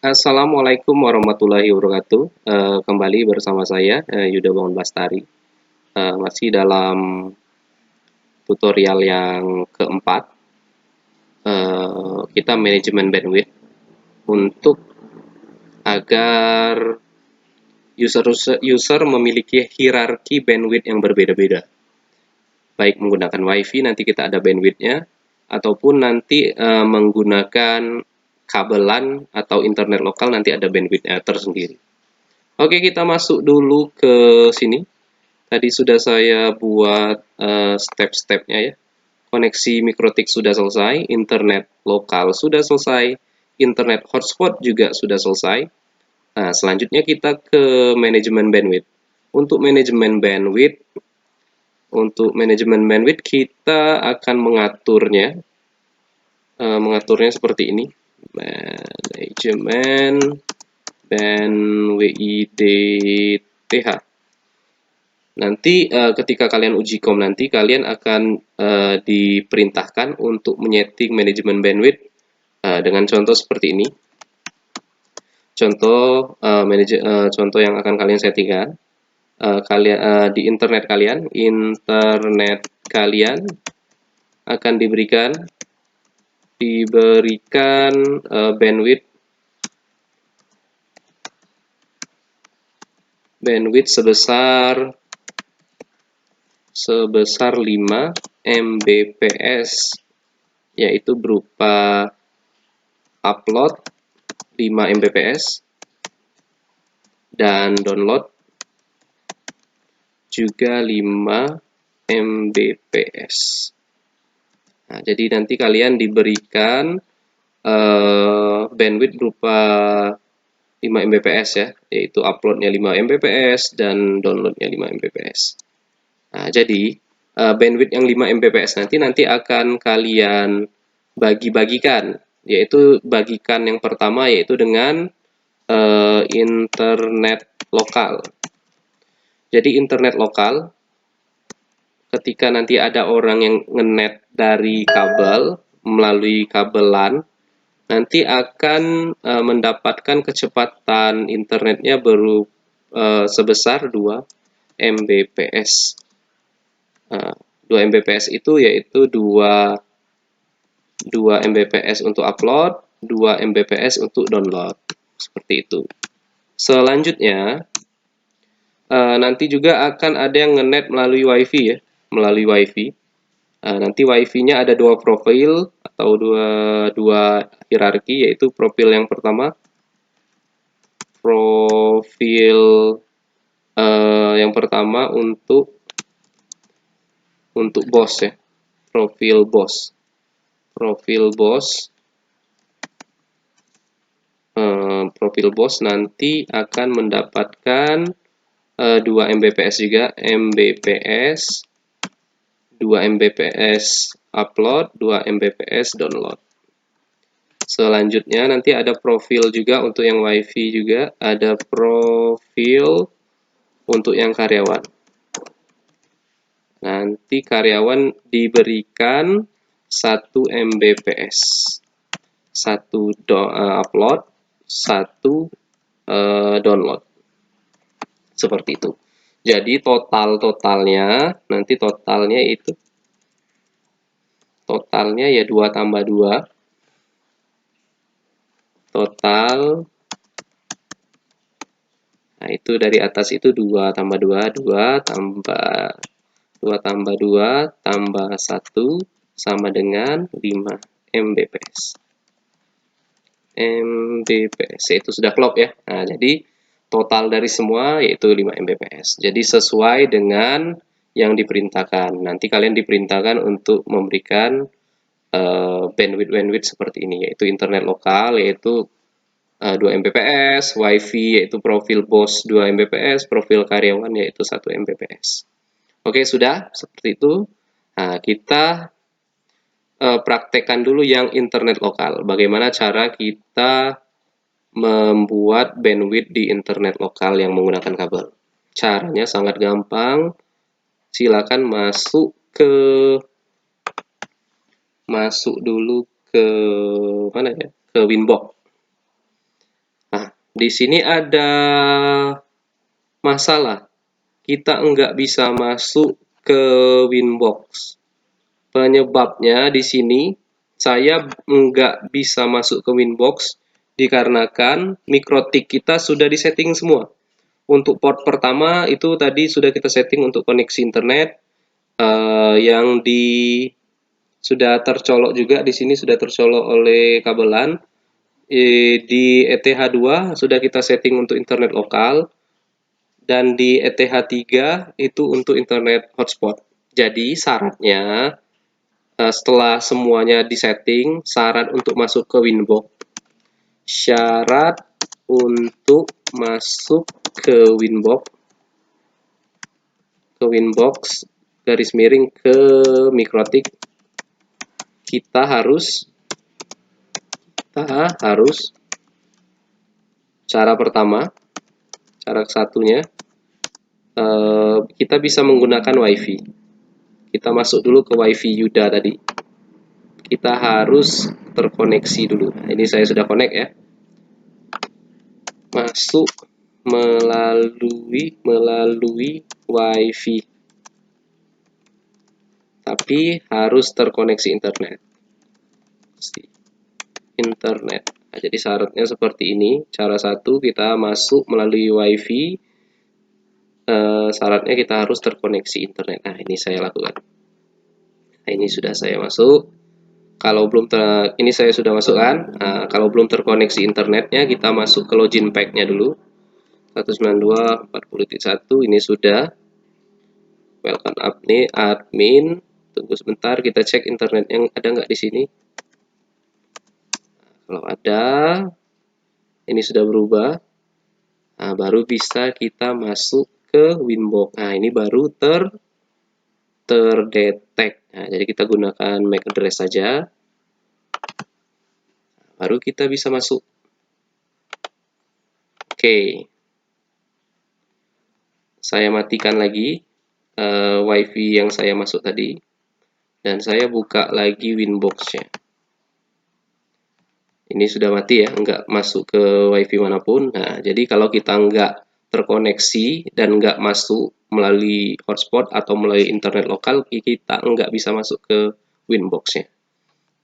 Assalamualaikum warahmatullahi wabarakatuh. Kembali bersama saya Yuda Bangun Bastari. Masih dalam tutorial yang keempat, kita manajemen bandwidth untuk agar user memiliki hierarki bandwidth yang berbeda-beda. Baik menggunakan WiFi nanti kita ada bandwidthnya, ataupun nanti menggunakan kabelan atau internet lokal nanti ada bandwidthnya tersendiri. Oke, kita masuk dulu ke sini. Tadi sudah saya buat step-stepnya ya. Koneksi mikrotik sudah selesai, internet lokal sudah selesai, internet hotspot juga sudah selesai. Nah, selanjutnya kita ke manajemen bandwidth. Untuk manajemen bandwidth kita akan mengaturnya seperti ini. Manajemen bandwidth. Nanti ketika kalian uji kom nanti kalian akan diperintahkan untuk menyeting manajemen bandwidth dengan contoh seperti ini. Contoh contoh yang akan kalian settingkan. Di internet kalian akan diberikan bandwidth sebesar 5 Mbps, yaitu berupa upload 5 Mbps dan download juga 5 Mbps. Nah, jadi nanti kalian diberikan bandwidth berupa 5 Mbps ya, yaitu uploadnya 5 Mbps dan downloadnya 5 Mbps. Nah, jadi bandwidth yang 5 Mbps nanti akan kalian bagi-bagikan, yaitu bagikan yang pertama yaitu dengan internet lokal. Jadi internet lokal, ketika nanti ada orang yang ngenet dari kabel melalui kabelan, nanti akan mendapatkan kecepatan internetnya sebesar 2 Mbps. 2 Mbps itu yaitu 2 Mbps untuk upload, 2 Mbps untuk download. Seperti itu. Selanjutnya, nanti juga akan ada yang ngenet melalui WiFi ya, melalui WiFi. Nanti WiFi-nya ada 2 profil atau dua hierarki, yaitu profil yang pertama, untuk BOS ya, profil BOS nanti akan mendapatkan 2 Mbps juga, 2 Mbps upload, 2 Mbps download. Selanjutnya nanti ada profil juga untuk yang WiFi juga, ada profil untuk yang karyawan. Nanti karyawan diberikan 1 Mbps. 1 upload, 1 download. Seperti itu. Jadi totalnya ya 2 tambah 2. Total. Nah, itu dari atas itu 2 tambah 2, 2 tambah 2 tambah 1 sama dengan 5 Mbps. Itu sudah clock ya. Nah, jadi total dari semua yaitu 5 Mbps. Jadi sesuai dengan yang diperintahkan. Nanti kalian diperintahkan untuk memberikan bandwidth seperti ini, yaitu internet lokal yaitu 2 Mbps, WiFi yaitu profil BOS 2 Mbps, profil karyawan yaitu 1 Mbps. Oke, sudah seperti itu. Nah, kita praktekkan dulu yang internet lokal. Bagaimana cara kita membuat bandwidth di internet lokal yang menggunakan kabel. Caranya sangat gampang. Silakan masuk dulu ke mana ya? Ke Winbox. Di sini ada masalah. Kita nggak bisa masuk ke Winbox. Penyebabnya di sini saya nggak bisa masuk ke Winbox dikarenakan mikrotik kita sudah disetting semua. Untuk port pertama itu tadi sudah kita setting untuk koneksi internet, yang sudah tercolok juga di sini sudah tercolok oleh kabelan. Di ETH2 sudah kita setting untuk internet lokal, dan di ETH3 itu untuk internet hotspot. Jadi syaratnya, setelah semuanya disetting, syarat untuk masuk ke Winbox, syarat untuk masuk ke Winbox garis miring ke mikrotik, kita harus cara pertama, cara satunya, kita bisa menggunakan WiFi. Kita masuk dulu ke WiFi Yuda tadi. Kita harus terkoneksi dulu. Nah, ini saya sudah connect ya. Masuk melalui WiFi. Tapi harus terkoneksi internet. Nah, jadi syaratnya seperti ini. Cara satu, kita masuk melalui WiFi. Syaratnya kita harus terkoneksi internet. Nah, ini saya lakukan. Nah, ini sudah saya masuk. Kalau belum ini saya sudah masukkan. Nah, kalau belum terkoneksi internetnya, kita masuk ke login pack-nya dulu. 192.40.1 ini sudah. Welcome admin. Tunggu sebentar, kita cek internet yang ada nggak di sini. Kalau ada, ini sudah berubah. Nah, baru bisa kita masuk ke Winbox. Nah, ini baru terdetek. Nah, jadi kita gunakan MAC address saja. Baru kita bisa masuk. Oke. Saya matikan lagi WiFi yang saya masuk tadi. Dan saya buka lagi Winbox-nya. Ini sudah mati ya, nggak masuk ke WiFi manapun. Nah, jadi kalau kita nggak terkoneksi dan nggak masuk melalui hotspot atau melalui internet lokal, kita nggak bisa masuk ke Winbox-nya.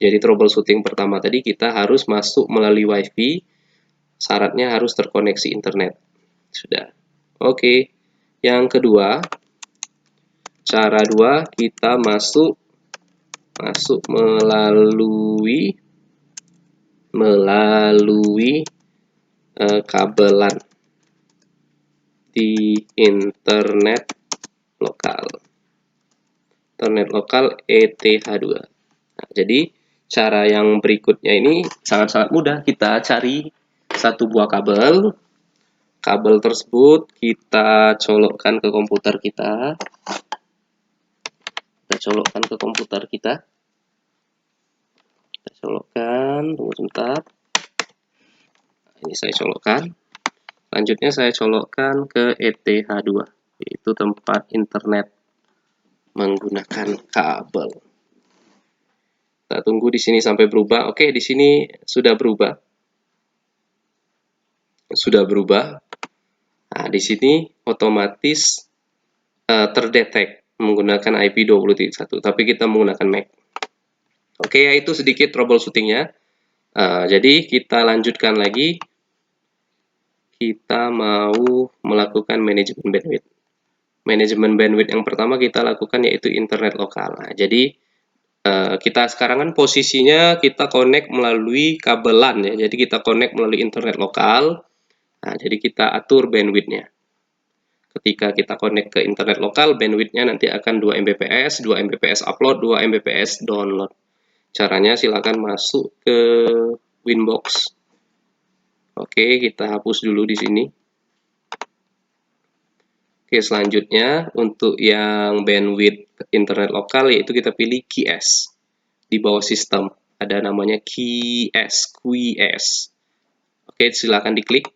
Jadi troubleshooting pertama tadi kita harus masuk melalui WiFi, syaratnya harus terkoneksi internet. Sudah. Oke. Yang kedua, cara dua, kita masuk melalui kabelan di internet lokal ETH2. Nah, jadi cara yang berikutnya ini sangat-sangat mudah. Kita cari satu buah kabel. Kabel tersebut kita colokkan ke komputer kita. Kita colokkan, tunggu sebentar. Ini saya colokkan. Selanjutnya saya colokkan ke ETH2, yaitu tempat internet menggunakan kabel. Kita tunggu di sini sampai berubah. Oke, di sini sudah berubah. Nah, di sini otomatis terdetek menggunakan IP 20.1, tapi kita menggunakan MAC. Oke, ya itu sedikit troubleshootingnya. Jadi kita lanjutkan lagi. Kita mau melakukan manajemen bandwidth. Manajemen bandwidth yang pertama kita lakukan yaitu internet lokal. Nah, jadi kita sekarang kan posisinya kita connect melalui kabelan ya. Jadi kita connect melalui internet lokal. Nah, jadi kita atur bandwidth-nya. Ketika kita connect ke internet lokal, bandwidth-nya nanti akan 2 Mbps, 2 Mbps upload, 2 Mbps download. Caranya silakan masuk ke Winbox. Oke, kita hapus dulu di sini. Oke, selanjutnya untuk yang bandwidth internet lokal yaitu kita pilih QS. Di bawah sistem ada namanya QS. Oke, silakan diklik.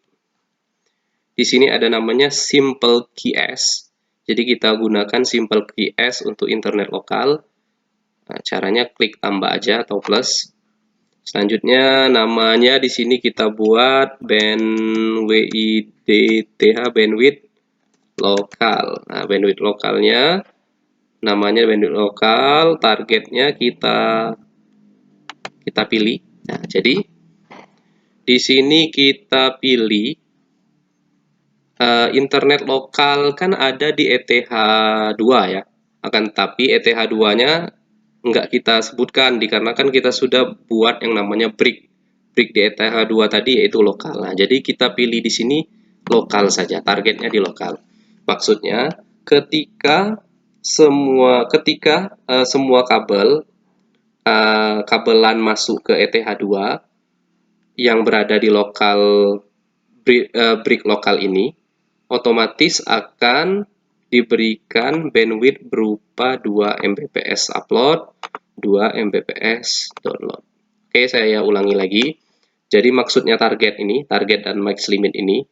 Di sini ada namanya Simple QS. Jadi kita gunakan Simple QS untuk internet lokal. Nah, caranya klik tambah aja atau plus. Selanjutnya namanya di sini kita buat bandwidth lokal. Nah, bandwidth lokalnya namanya bandwidth lokal, targetnya kita pilih. Nah, jadi di sini kita pilih internet lokal kan ada di ETH2 ya. Akan tetapi ETH2-nya nggak kita sebutkan dikarenakan kita sudah buat yang namanya brick di ETH2 tadi yaitu lokal. Nah, jadi kita pilih di sini lokal saja, targetnya di lokal. Maksudnya ketika semua kabelan masuk ke ETH2 yang berada di lokal brick lokal ini otomatis akan diberikan bandwidth berupa 2 Mbps upload, 2 Mbps download. Oke, saya ulangi lagi. Jadi maksudnya target dan max limit ini,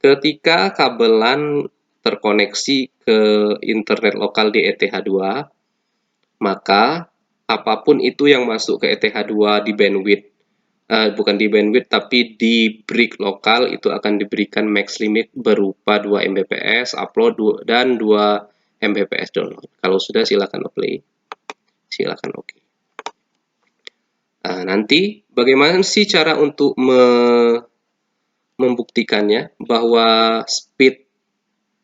ketika kabelan terkoneksi ke internet lokal di ETH2, maka apapun itu yang masuk ke ETH2 di bandwidth, bukan di bandwidth tapi di brick lokal itu akan diberikan max limit berupa 2 Mbps upload dan 2 Mbps download. Kalau sudah silakan play, silakan oke. Nah, nanti bagaimana sih cara untuk membuktikannya bahwa speed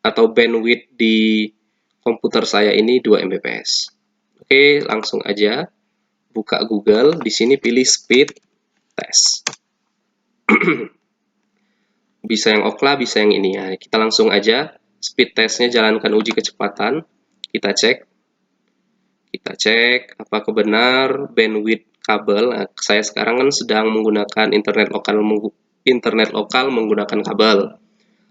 atau bandwidth di komputer saya ini 2 Mbps. Oke, langsung aja buka Google, di sini pilih speed test. Bisa yang Okla, bisa yang ini ya. Kita langsung aja speed testnya jalankan uji kecepatan. Kita cek apakah benar bandwidth kabel. Nah, saya sekarang kan sedang menggunakan internet lokal menggunakan kabel.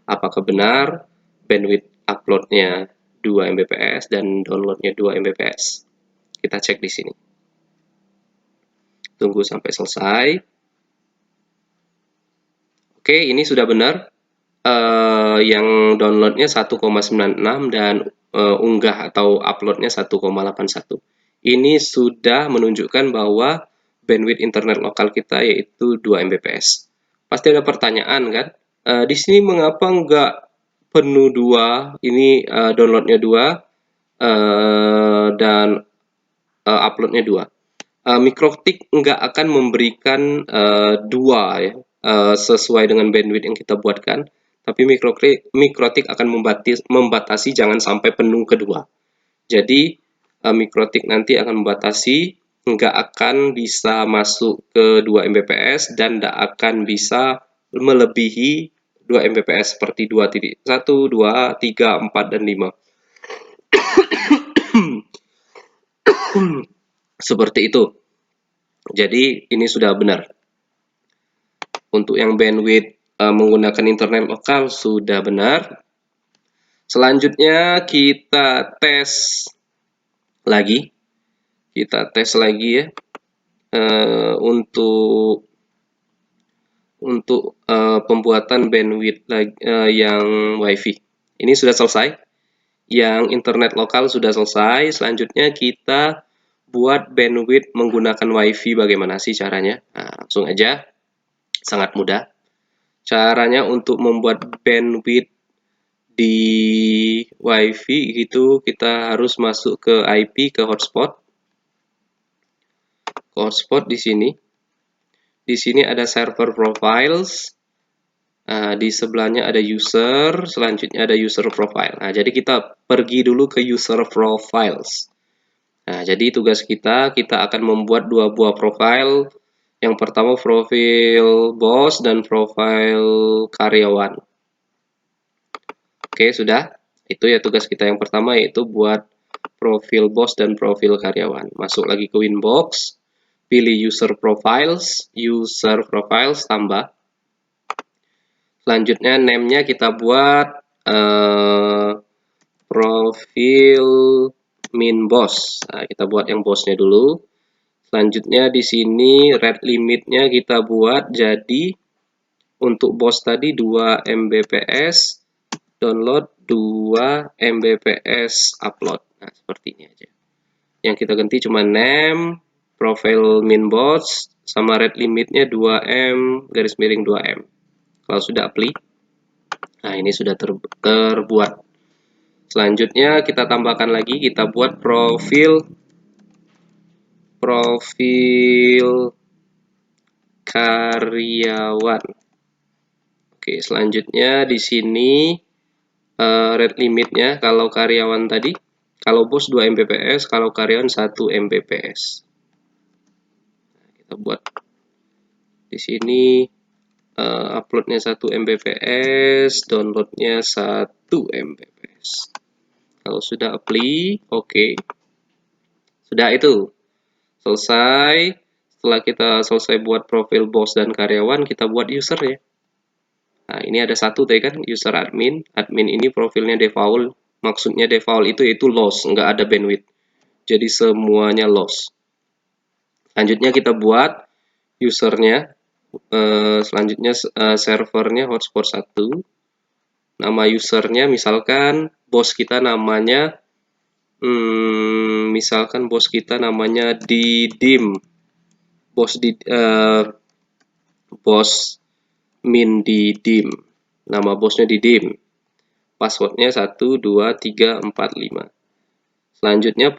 Apakah benar bandwidth uploadnya 2 Mbps dan downloadnya 2 Mbps? Kita cek di sini. Tunggu sampai selesai. Oke, ini sudah benar. Yang downloadnya 1,96 dan unggah atau uploadnya 1,81. Ini sudah menunjukkan bahwa bandwidth internet lokal kita yaitu 2 Mbps. Pasti ada pertanyaan kan? Di sini mengapa nggak penuh 2? Ini downloadnya 2 dan uploadnya 2. Mikrotik nggak akan memberikan 2 ya, sesuai dengan bandwidth yang kita buatkan, tapi mikrotik akan membatasi jangan sampai penuh kedua. Jadi mikrotik nanti akan membatasi nggak akan bisa masuk ke 2 Mbps dan tidak akan bisa melebihi 2 Mbps seperti 2.1, 2, 3, 4, dan 5. Seperti itu. Jadi ini sudah benar. Untuk yang bandwidth menggunakan internet lokal sudah benar. Selanjutnya kita tes lagi. Kita tes lagi ya. Untuk pembuatan bandwidth yang WiFi. Ini sudah selesai. Yang internet lokal sudah selesai. Selanjutnya kita buat bandwidth menggunakan WiFi. Bagaimana sih caranya? Nah, langsung aja. Sangat mudah. Caranya untuk membuat bandwidth di WiFi itu kita harus masuk ke IP, ke hotspot. Hotspot di sini. Di sini ada server profiles. Di sebelahnya ada user, selanjutnya ada user profile. Nah, jadi kita pergi dulu ke user profiles. Nah, jadi tugas kita akan membuat 2 buah profile. Yang pertama profil bos dan profil karyawan. Oke, sudah. Itu ya tugas kita yang pertama, yaitu buat profil bos dan profil karyawan. Masuk lagi ke Winbox, pilih user profiles, tambah. Selanjutnya name-nya kita buat profil min boss. Nah, kita buat yang bosnya dulu. Selanjutnya di sini rate limitnya kita buat jadi untuk bos tadi 2 Mbps, download 2 Mbps upload. Nah, seperti ini aja. Yang kita ganti cuma name, profil min boss sama rate limitnya 2M garis miring 2M. Kalau sudah apply, nah ini sudah terbuat. Selanjutnya kita tambahkan lagi, kita buat profil karyawan. Oke, selanjutnya di sini rate limitnya, kalau karyawan tadi, kalau bos 2 Mbps, kalau karyawan 1 Mbps. Kita buat di sini uploadnya 1 Mbps, downloadnya 1 Mbps. Kalau sudah apply, oke. Sudah itu. Selesai. Setelah kita selesai buat profil bos dan karyawan, kita buat user ya. Nah, ini ada satu tadi kan, user admin. Admin ini profilnya default. Maksudnya default itu yaitu loss, nggak ada bandwidth. Jadi semuanya loss. Selanjutnya kita buat usernya. Selanjutnya servernya hotspot 1. Nama usernya misalkan bos kita namanya misalkan bos kita namanya Didim. Bos min Didim. Nama bosnya Didim. Passwordnya 1 2 3 4 5. Selanjutnya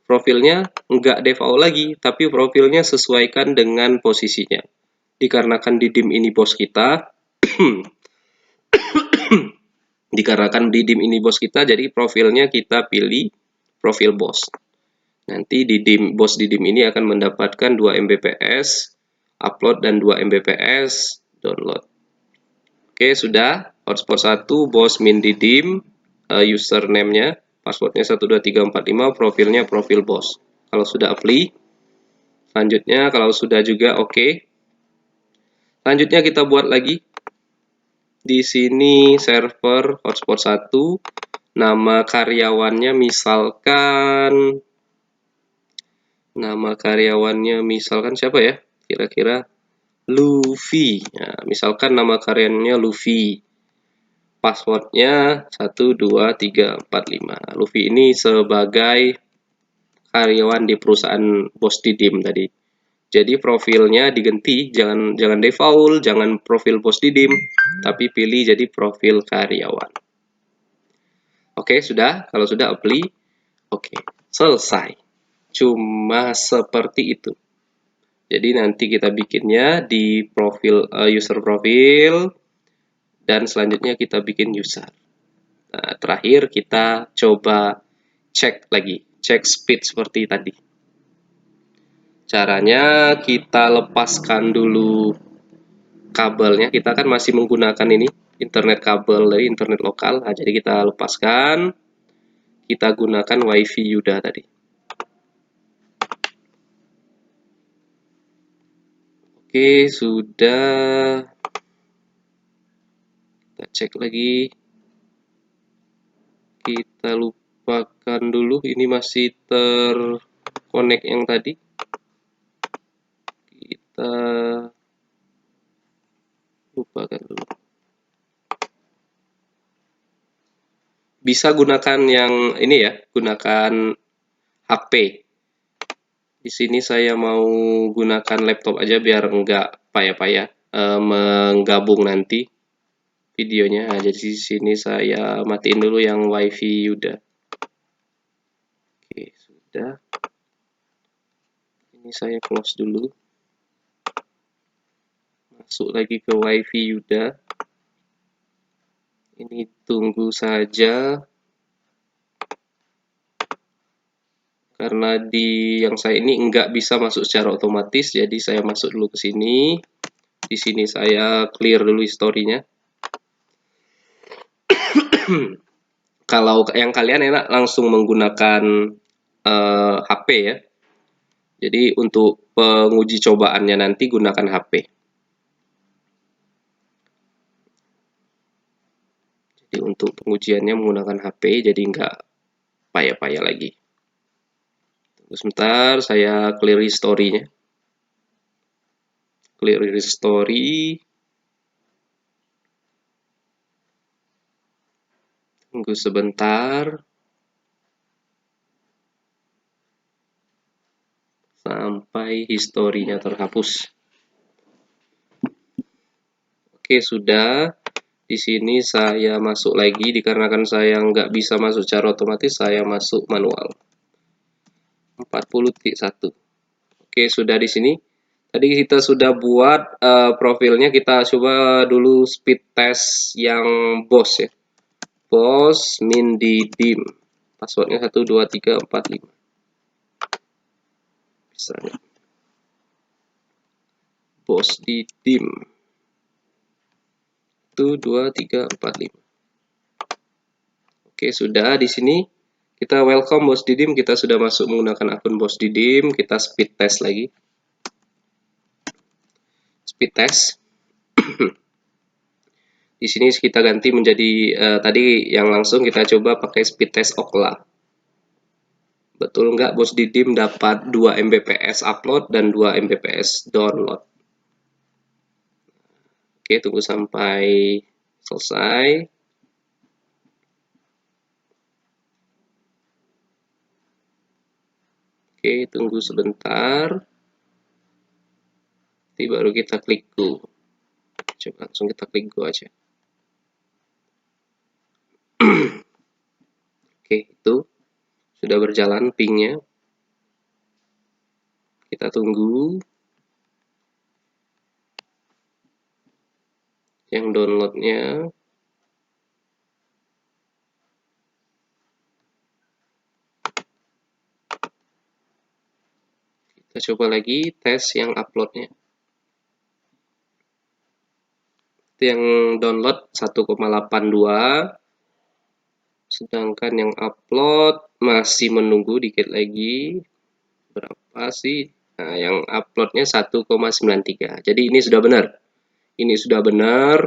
profilnya enggak default lagi, tapi profilnya sesuaikan dengan posisinya. Dikarenakan Didim ini bos kita, jadi profilnya kita pilih profil bos. Nanti bos Didim ini akan mendapatkan 2 Mbps upload dan 2 Mbps download. Oke, sudah. Hotspot 1 bos min Didim, username-nya, passwordnya 12345, profilnya profil bos. Kalau sudah apply, selanjutnya kalau sudah juga oke. Selanjutnya kita buat lagi. Di sini server hotspot 1, nama karyawannya misalkan siapa ya? Kira-kira Luffy. Nah, misalkan nama karyawannya Luffy. Passwordnya 1 2 3 4 5. Luffy ini sebagai karyawan di perusahaan bos Didim tadi. Jadi profilnya diganti, jangan default, jangan profil bos Didim, tapi pilih jadi profil karyawan. Oke, sudah. Kalau sudah apply, oke, selesai. Cuma seperti itu. Jadi nanti kita bikinnya di profil user profil, dan selanjutnya kita bikin user. Nah, terakhir kita coba cek lagi, cek speed seperti tadi. Caranya kita lepaskan dulu kabelnya. Kita kan masih menggunakan ini internet kabel dari internet lokal. Nah, jadi kita lepaskan, kita gunakan WiFi Yuda tadi. Oke, sudah. Kita cek lagi. Kita lupakan dulu, ini masih terkonek yang tadi. Kita lupakan dulu. Bisa gunakan yang ini ya, gunakan HP. Di sini saya mau gunakan laptop aja biar enggak payah-payah menggabung nanti videonya. Nah, jadi di sini saya matiin dulu yang WiFi Yuda. Oke, sudah. Ini saya close dulu. Masuk lagi ke WiFi Yuda. Ini tunggu saja. Karena di yang saya ini nggak bisa masuk secara otomatis, jadi saya masuk dulu ke sini. Di sini saya clear dulu historinya. Kalau yang kalian enak langsung menggunakan HP ya. Jadi untuk penguji cobaannya nanti gunakan HP. Jadi untuk pengujiannya menggunakan HP, jadi nggak payah-payah lagi. Tunggu sebentar, saya clear history-nya. Clear history. Tunggu sebentar. sampai historinya terhapus. Oke, sudah. Di sini saya masuk lagi, dikarenakan saya nggak bisa masuk secara otomatis, saya masuk manual. 40.1. Oke, sudah di sini. Tadi kita sudah buat profilnya, kita coba dulu speed test yang BOSS ya. BOSS min didim. Passwordnya 12345. Bisa nggak? BOSS didim. 12345. Oke, sudah di sini. Kita welcome Bos Didim, kita sudah masuk menggunakan akun Bos Didim, kita speed test lagi. Speed test. Di sini kita ganti menjadi tadi yang langsung kita coba pakai speed test Okla. Betul nggak Bos Didim dapat 2 Mbps upload dan 2 Mbps download? Oke, tunggu sampai selesai. Oke, tunggu sebentar. Nanti baru kita klik go. Coba langsung kita klik go aja. Oke, itu sudah berjalan pingnya. Kita tunggu. Yang downloadnya. Kita coba lagi tes yang uploadnya. Itu yang download 1,82. Sedangkan yang upload masih menunggu dikit lagi. Berapa sih? Nah, yang uploadnya 1,93. Jadi ini sudah benar. Ini sudah benar.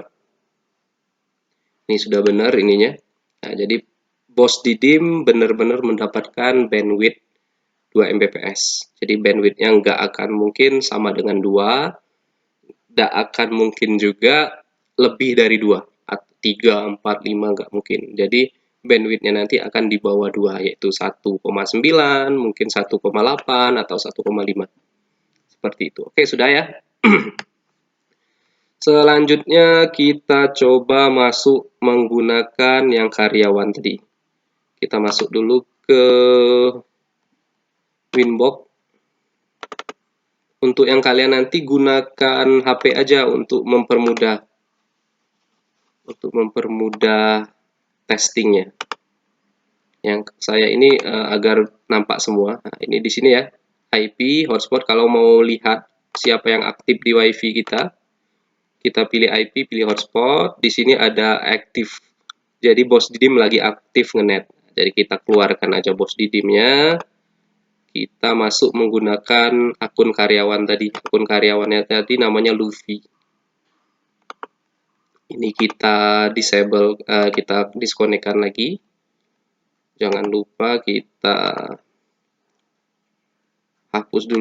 Ini sudah benar ininya. Nah, jadi Bos Didim benar-benar mendapatkan bandwidth 2 Mbps. Jadi bandwidthnya nggak akan mungkin sama dengan 2. Nggak akan mungkin juga lebih dari 2. 3, 4, 5 nggak mungkin. Jadi bandwidthnya nanti akan di bawah 2, yaitu 1,9, mungkin 1,8 atau 1,5. Seperti itu. Oke, sudah ya. Selanjutnya kita coba masuk menggunakan yang karyawan tadi. Kita masuk dulu ke Winbox. Untuk yang kalian nanti gunakan HP aja untuk mempermudah testingnya. Yang saya ini agar nampak semua. Nah, ini di sini ya, IP hotspot. Kalau mau lihat siapa yang aktif di WiFi kita pilih IP, pilih hotspot. Di sini ada aktif. Jadi Bos Didim lagi aktif ngenet. Jadi kita keluarkan aja Bos Didimnya. Kita masuk menggunakan akun karyawan tadi. Akun karyawannya tadi namanya Luffy. Ini kita disable, kita disconnectkan lagi. Jangan lupa kita hapus dulu